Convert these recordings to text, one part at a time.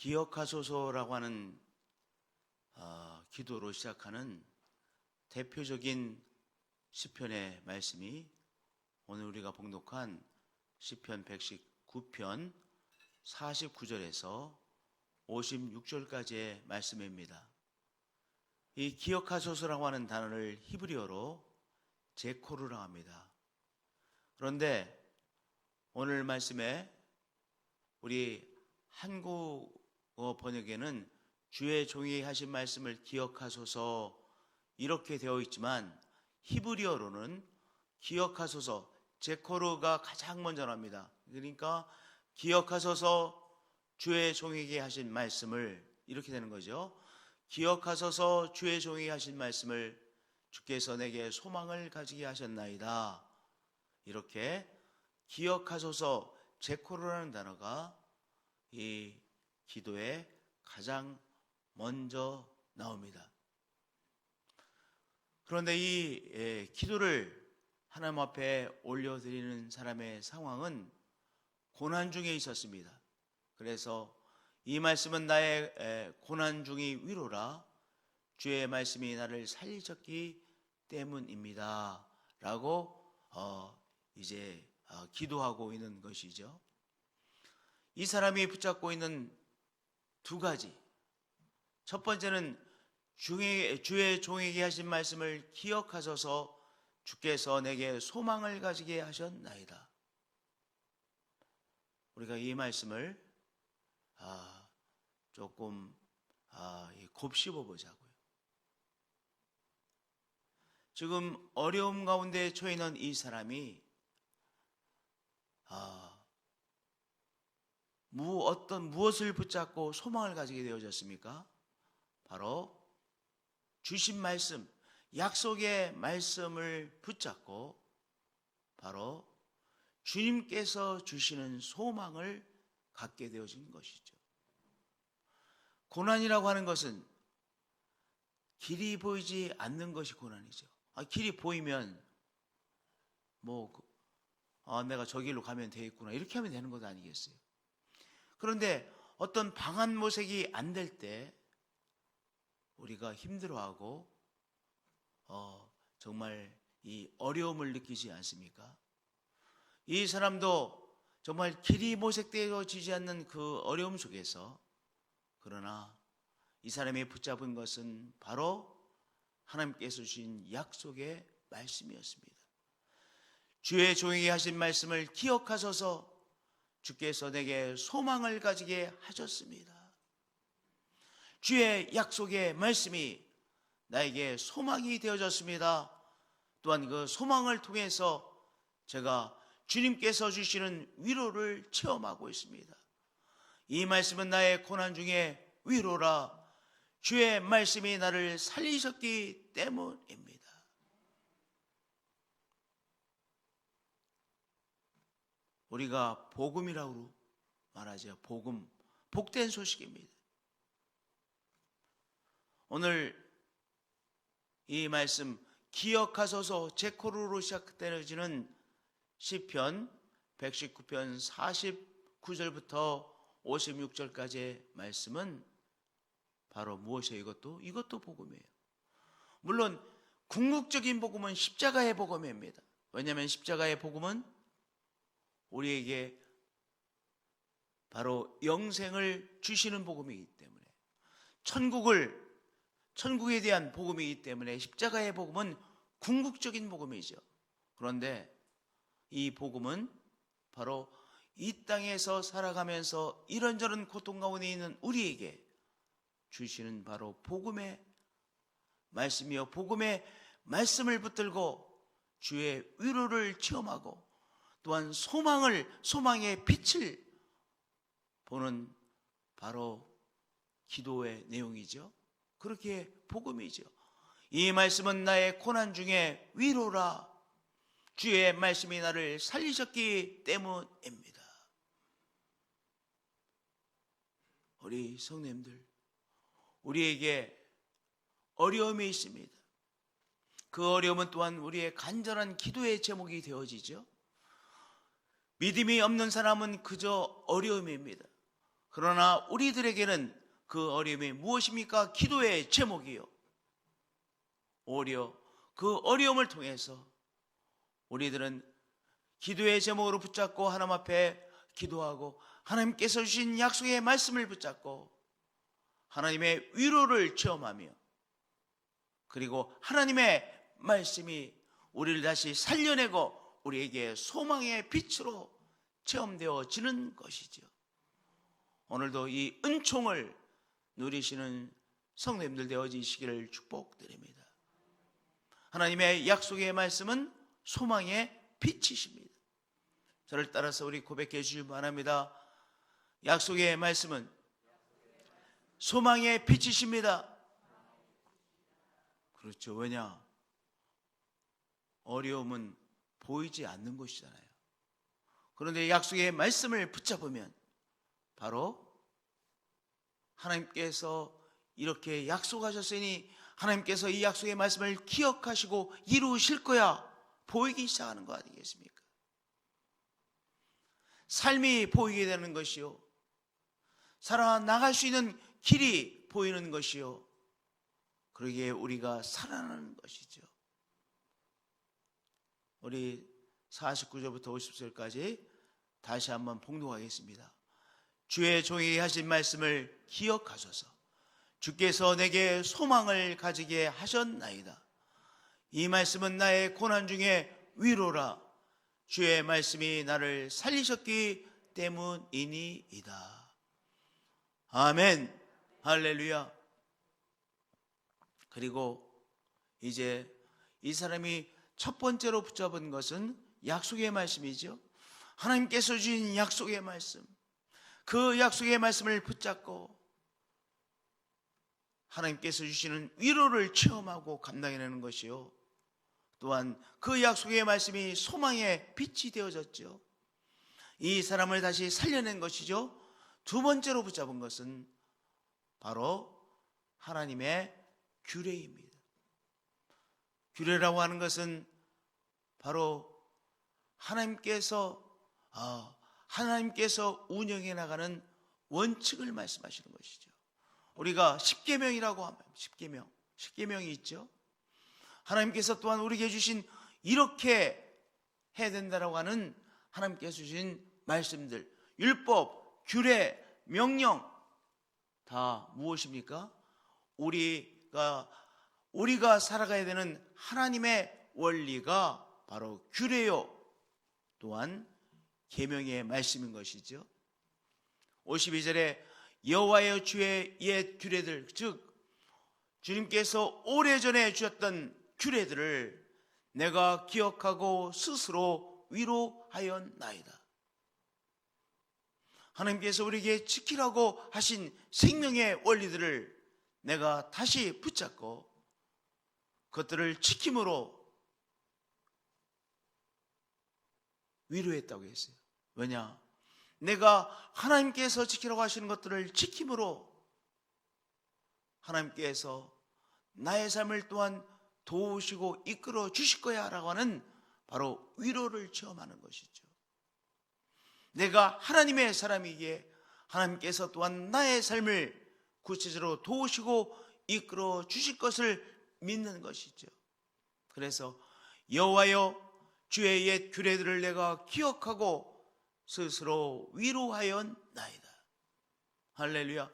기억하소서라고 하는 기도로 시작하는 대표적인 시편의 말씀이 오늘 우리가 봉독한 시편 119편 49절에서 56절까지의 말씀입니다. 이 기억하소서라고 하는 단어를 히브리어로 제코르라고 합니다. 그런데 오늘 말씀에 우리 한국어 번역에는 주의 종이 하신 말씀을 기억하소서 이렇게 되어 있지만 히브리어로는 기억하소서 제코르가 가장 먼저 나옵니다. 그러니까 기억하소서 주의 종에게 하신 말씀을 이렇게 되는 거죠. 기억하소서 주의 종에게 하신 말씀을 주께서 내게 소망을 가지게 하셨나이다. 이렇게 기억하소서 제코르라는 단어가 이 기도에 가장 먼저 나옵니다. 그런데 이 기도를 하나님 앞에 올려드리는 사람의 상황은 고난 중에 있었습니다. 그래서 이 말씀은 나의 고난 중이 위로라 주의 말씀이 나를 살리셨기 때문입니다 라고 이제 기도하고 있는 것이죠. 이 사람이 붙잡고 있는 두 가지, 첫 번째는 주의 종에게 하신 말씀을 기억하셔서 주께서 내게 소망을 가지게 하셨나이다. 우리가 이 말씀을 조금 곱씹어 보자고요. 지금 어려움 가운데 처해 있는 이 사람이 무엇을 붙잡고 소망을 가지게 되어졌습니까? 바로 주신 말씀, 약속의 말씀을 붙잡고 바로 주님께서 주시는 소망을 갖게 되어진 것이죠. 고난이라고 하는 것은 길이 보이지 않는 것이 고난이죠. 길이 보이면 내가 저 길로 가면 되겠구나 이렇게 하면 되는 것 아니겠어요? 그런데 어떤 방안 모색이 안 될 때 우리가 힘들어하고 정말 이 어려움을 느끼지 않습니까? 이 사람도 정말 길이 모색되어지지 않는 그 어려움 속에서 그러나 이 사람이 붙잡은 것은 바로 하나님께서 주신 약속의 말씀이었습니다. 주의 종에게 하신 말씀을 기억하셔서 주께서 내게 소망을 가지게 하셨습니다. 주의 약속의 말씀이 나에게 소망이 되어졌습니다. 또한 그 소망을 통해서 제가 주님께서 주시는 위로를 체험하고 있습니다. 이 말씀은 나의 고난 중에 위로라 주의 말씀이 나를 살리셨기 때문입니다. 우리가 복음이라고 말하죠. 복음, 복된 소식입니다. 오늘 이 말씀 기억하소서 제코르로 시작되어지는 시편 119편 49절부터 56절까지의 말씀은 바로 무엇이에요? 이것도 복음이에요. 물론 궁극적인 복음은 십자가의 복음입니다. 왜냐하면 십자가의 복음은 우리에게 바로 영생을 주시는 복음이기 때문에 천국에 대한 복음이기 때문에 십자가의 복음은 궁극적인 복음이죠. 그런데 이 복음은 바로 이 땅에서 살아가면서 이런저런 고통 가운데 있는 우리에게 주시는 바로 복음의 말씀이요, 복음의 말씀을 붙들고 주의 위로를 체험하고 또한 소망의 빛을 보는 바로 기도의 내용이죠. 그렇게 복음이죠. 이 말씀은 나의 고난 중에 위로라 주의 말씀이 나를 살리셨기 때문입니다. 우리 성도님들, 우리에게 어려움이 있습니다. 그 어려움은 또한 우리의 간절한 기도의 제목이 되어지죠. 믿음이 없는 사람은 그저 어려움입니다. 그러나 우리들에게는 그 어려움이 무엇입니까? 기도의 제목이요. 오히려 그 어려움을 통해서 우리들은 기도의 제목으로 붙잡고 하나님 앞에 기도하고 하나님께서 주신 약속의 말씀을 붙잡고 하나님의 위로를 체험하며 그리고 하나님의 말씀이 우리를 다시 살려내고 우리에게 소망의 빛으로 체험되어지는 것이죠. 오늘도 이 은총을 누리시는 성도님들 되어지시기를 축복드립니다. 하나님의 약속의 말씀은 소망의 빛이십니다. 저를 따라서 우리 고백해 주시기 바랍니다. 약속의 말씀은 소망의 빛이십니다. 그렇죠. 왜냐? 어려움은 보이지 않는 것이잖아요. 그런데 약속의 말씀을 붙잡으면 바로 하나님께서 이렇게 약속하셨으니 하나님께서 이 약속의 말씀을 기억하시고 이루실 거야 보이기 시작하는 거 아니겠습니까? 삶이 보이게 되는 것이요, 살아나갈 수 있는 길이 보이는 것이요, 그러기에 우리가 살아나는 것이죠. 우리 49절부터 50절까지 다시 한번 봉독하겠습니다. 주의 종에게 하신 말씀을 기억하소서. 주께서 내게 소망을 가지게 하셨나이다. 이 말씀은 나의 고난 중에 위로라. 주의 말씀이 나를 살리셨기 때문이니이다. 아멘. 할렐루야. 그리고 이제 이 사람이 첫 번째로 붙잡은 것은 약속의 말씀이죠. 하나님께서 주신 약속의 말씀, 그 약속의 말씀을 붙잡고 하나님께서 주시는 위로를 체험하고 감당해내는 것이요, 또한 그 약속의 말씀이 소망의 빛이 되어졌죠. 이 사람을 다시 살려낸 것이죠. 두 번째로 붙잡은 것은 바로 하나님의 규례입니다. 규례라고 하는 것은 바로 하나님께서 운영해 나가는 원칙을 말씀하시는 것이죠. 우리가 십계명이라고 하면 십계명이 있죠. 하나님께서 또한 우리에게 주신 이렇게 해야 된다라고 하는 하나님께서 주신 말씀들, 율법, 규례, 명령 다 무엇입니까? 우리가 살아가야 되는 하나님의 원리가 바로 규례요, 또한 계명의 말씀인 것이죠. 52절에 여호와여 주의 옛 규례들, 즉 주님께서 오래전에 주셨던 규례들을 내가 기억하고 스스로 위로하였나이다. 하나님께서 우리에게 지키라고 하신 생명의 원리들을 내가 다시 붙잡고 그것들을 지킴으로 위로했다고 했어요. 왜냐? 내가 하나님께서 지키라고 하시는 것들을 지킴으로 하나님께서 나의 삶을 또한 도우시고 이끌어 주실 거야 라고 하는 바로 위로를 체험하는 것이죠. 내가 하나님의 사람이기에 하나님께서 또한 나의 삶을 구체적으로 도우시고 이끌어 주실 것을 믿는 것이죠. 그래서 여호와여 주의 옛 규례들을 내가 기억하고 스스로 위로하였나이다. 할렐루야.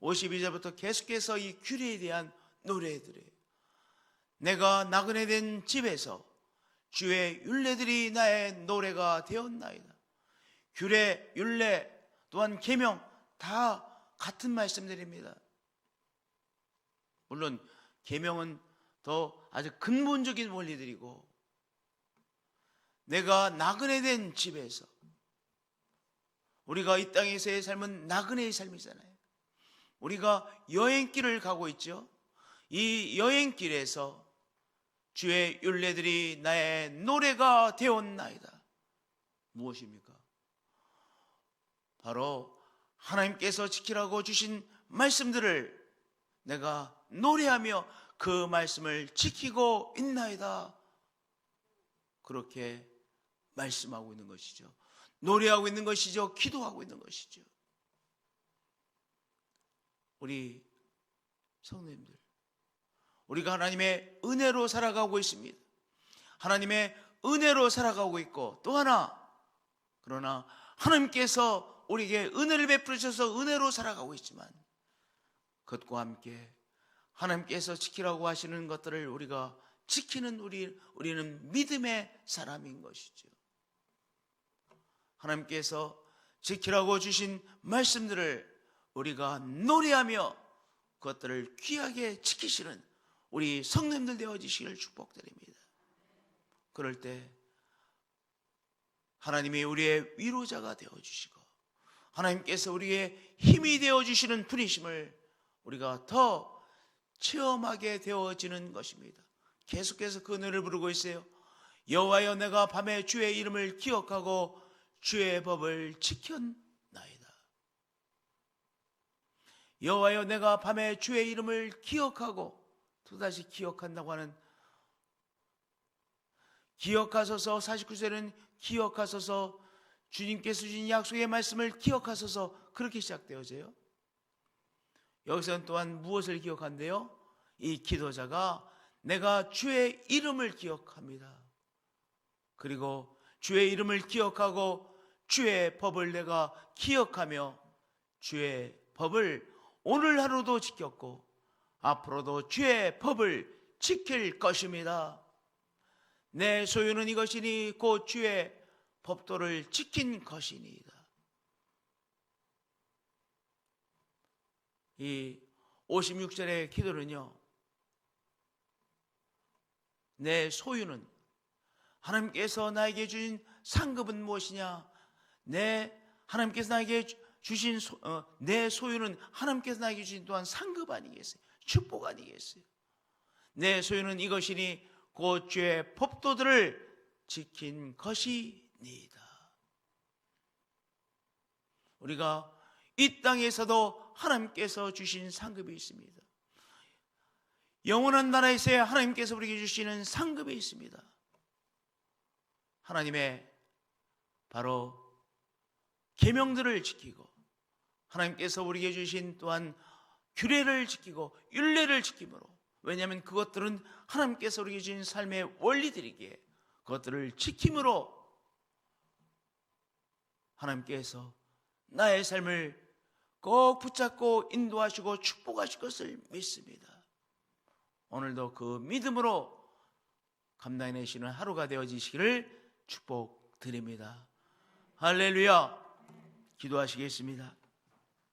52절부터 계속해서 이 규례에 대한 노래들이에요. 내가 나그네 된 집에서 주의 율례들이 나의 노래가 되었나이다. 규례, 율례, 또한 계명 다 같은 말씀들입니다. 물론 계명은 더 아주 근본적인 원리들이고, 내가 나그네 된 집에서, 우리가 이 땅에서의 삶은 나그네의 삶이잖아요. 우리가 여행길을 가고 있죠. 이 여행길에서 주의 율례들이 나의 노래가 되었나이다. 무엇입니까? 바로 하나님께서 지키라고 주신 말씀들을 내가 노래하며 그 말씀을 지키고 있나이다. 그렇게 말씀하고 있는 것이죠. 노래하고 있는 것이죠. 기도하고 있는 것이죠. 우리 성도님들, 우리가 하나님의 은혜로 살아가고 있습니다. 하나님의 은혜로 살아가고 있고, 또 하나, 그러나 하나님께서 우리에게 은혜를 베푸셔서 은혜로 살아가고 있지만, 그것과 함께 하나님께서 지키라고 하시는 것들을 우리가 지키는 우리는 믿음의 사람인 것이죠. 하나님께서 지키라고 주신 말씀들을 우리가 노래하며 그것들을 귀하게 지키시는 우리 성도님들 되어지시기를 축복드립니다. 그럴 때 하나님이 우리의 위로자가 되어주시고 하나님께서 우리의 힘이 되어주시는 분이심을 우리가 더 체험하게 되어지는 것입니다. 계속해서 그 노래를 부르고 있어요. 여호와여, 내가 밤에 주의 이름을 기억하고 주의 법을 지켰나이다. 여호와여, 내가 밤에 주의 이름을 기억하고, 또다시 기억한다고 하는, 기억하소서, 49절은 기억하소서, 주님께서 주신 약속의 말씀을 기억하소서, 그렇게 시작되어져요. 여기서는 또한 무엇을 기억한대요? 이 기도자가 내가 주의 이름을 기억합니다. 그리고 주의 이름을 기억하고 주의 법을 내가 기억하며 주의 법을 오늘 하루도 지켰고 앞으로도 주의 법을 지킬 것입니다. 내 소유는 이것이니 곧 주의 법도를 지킨 것이니이다. 이 56절의 기도는요, 내 소유는, 하나님께서 나에게 주신 상급은 무엇이냐? 하나님께서 나에게 주신 내 소유는 하나님께서 나에게 주신 또한 상급 아니겠어요? 축복 아니겠어요? 내 소유는 이것이니 곧 주의 법도들을 지킨 것이니이다. 우리가 이 땅에서도 하나님께서 주신 상급이 있습니다. 영원한 나라에서 하나님께서 우리에게 주시는 상급이 있습니다. 하나님의 바로 계명들을 지키고 하나님께서 우리에게 주신 또한 규례를 지키고 율례를 지킴으로, 왜냐하면 그것들은 하나님께서 우리에게 주신 삶의 원리들이기에 그것들을 지킴으로 하나님께서 나의 삶을 꼭 붙잡고 인도하시고 축복하실 것을 믿습니다. 오늘도 그 믿음으로 감당해내시는 하루가 되어지시기를 축복드립니다. 할렐루야. 기도하시겠습니다.